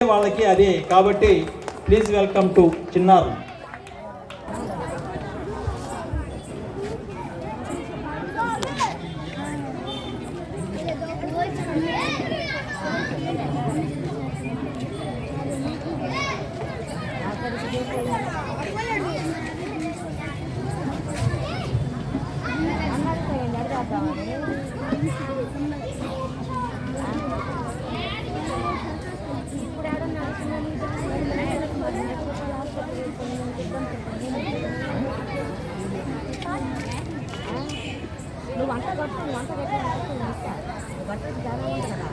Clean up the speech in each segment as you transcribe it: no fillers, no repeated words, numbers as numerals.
వాళ్ళకి అదే. కాబట్టి ప్లీజ్ వెల్కమ్ టు చిన్నారు. నువ్వు వంట పెట్టి బట్టలు చాలా ఉంది కదా.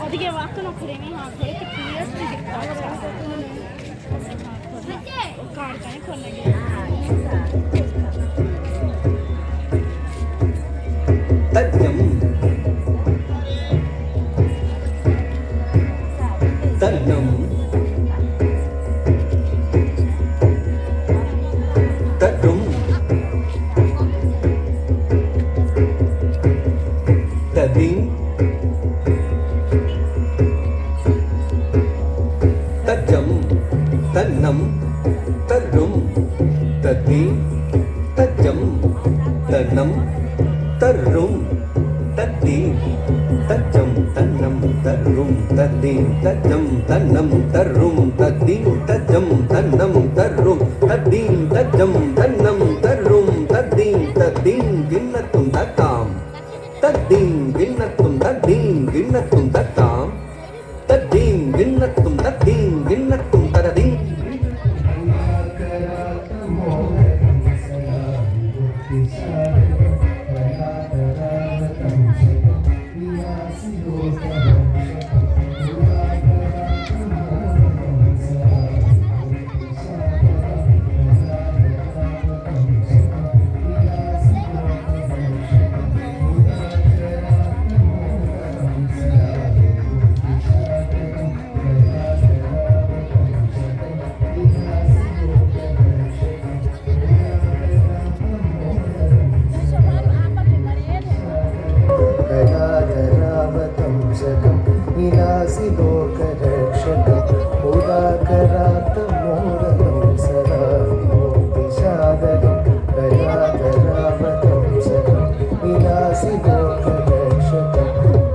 ಅದಕ್ಕೆ ವಾಕ್ನ ಖರೇನೆ ಹಾಕೊಳ್ಳಿ ಕ್ಲಿಯರ್ ಕಾಡ್ತಾನೆ ಕೊನೆಗೆ తథ్యం తన్నం తత్వం తది తథ్యం తన్నం తర్రుం తది తథ్యం తన్నం తర్రుం తద్ది తజ్జం తన్నం తర్రుం తద్ది తజ్జం తన్నం తర్రుం తద్ది తజ్జం తన్నం తర్రుం తద్ది తజ్జం తన్నం తర్రుం తద్ది తద్ది గిన్నతుం తక్కాం తద్ది గిన్నతుం తద్ది గిన్నతుం తక్కాం తద్ది గిన్నతుం తద్ది గిన్నతుం తదది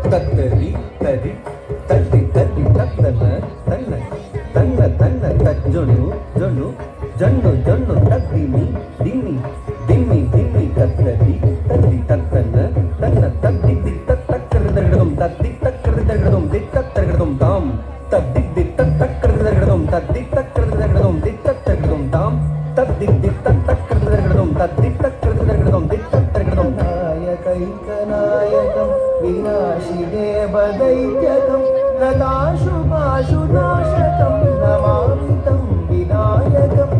తత్తరి తరి తట్టి తట్టి తత్తన తన్న తన్న తన్న తజ్జొను జొన్ను జన్ను జన్ను తద్దిని దిన్ని దిన్ని దిన్ని తత్తరి తద్ది తత్తన తన్న తద్ది తత్తక్కరదగడం తద్ది తక్కరదగడం దిత్తక్కరదగడం తాం తద్ది దిత్తక్కరదగడం తద్ది తక్కరదగడం దిత్తక్కరదగడం తాం తద్ది దిత్తక్కరదగడం తద్ది తక్కరదగడం దిత్తక్కరదగడం నాయకైకనాయకం వినాశిదేవదైత్యకం నతాశుభాశునాశకం నమామితం వినాయకం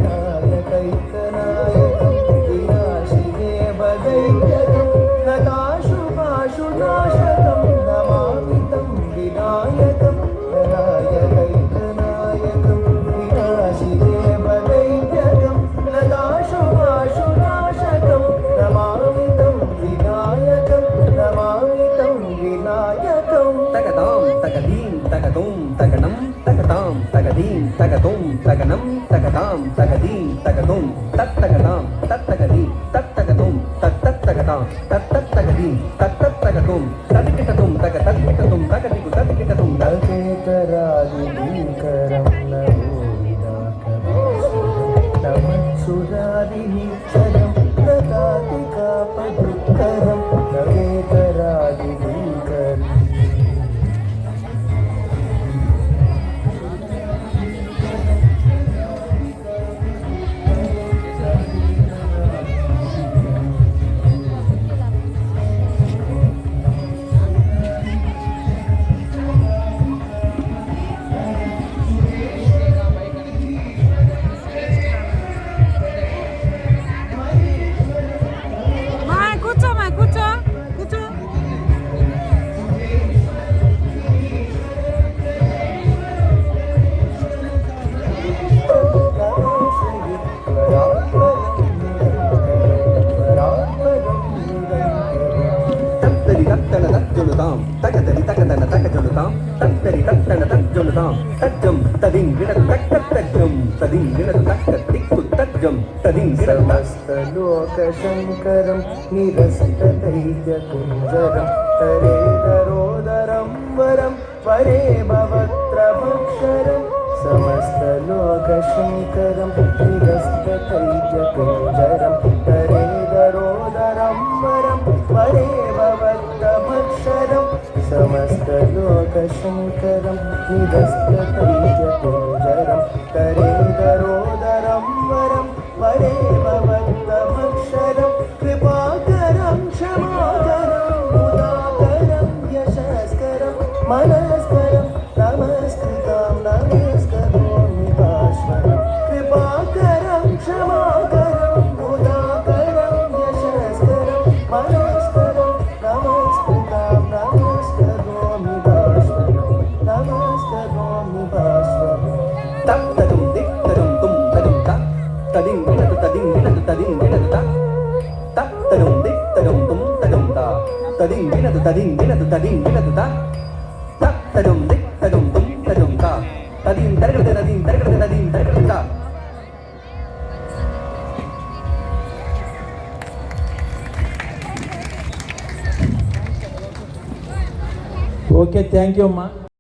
నాయకైకనాయకం వినాశిదేవదైత్యకం నతాశుభాశునాశకం నమామితం వినాయకం నాయకైకనాయకం వినాశిదేవదైత్యకం నతాశుభాశునాశకం నమామితం వినాయకం నమామితం వినాయకం తగదాం తగదీం తగదోం తగనం తగదాం తగదీం తగదోం తగనం తగదాం తగదీం తగదోం తత్తగదాం తత్తగదీ తత్తగదోం తత్తత్తగదాం తత్తత్తగదీం తత్తత్తగదోం తదికిటదోం తగ తదికిటదోం తగదిగు తదికిటదోం తచేతరాది భీకరం నమత్సురాది నిచ్చరం దదాతి కాపదుక్కరం నవేతరాది భీకరం తదిం వినత తక్క తగ్గం తదిం వినత తక్క తిక్కు తగ్గం తదిం వినత సమస్తలోకశంకరం నిరస్తైజకుంజరం తరేతరోదరం వరం పరే భవత్రమక్షరం సమస్తలోకశంకరం నిరస్తైజకుంజరం తరేతరోదరం వరం పరే భవత్రమక్షరం సమస్తలోకశంకరం నిరస్తైజకుంజరం తరేతరోదరం వరం వరే భవత్తమక్షరం కృపాకరం క్షమాకరం ఉదాకరం యశస్కరం మనస్కరం నమస్కృతం నమస్కరోమి భాస్వరం కృపాకరం క్షమాకరం ఉదాకరం యశస్కరం మనస్కరం నమస్కృతం నమస్కరోమి భాస్వరం నమస్కరోమి భాస్వరం తత్తదుం దిత్తదుం తుం తదుం త తదిం వినత తదిం వినత తదిం వినత త తత్తదుం దిత్తదుం తుం తదుం త తదిం వినత తదిం వినత తదిం వినత త తత్తదుం దిత్తదుం తుం తదుం త తదిం తరగడ తదిం తరగడ తదిం తరగడ త ఓకే థ్యాంక్ యూ అమ్మా.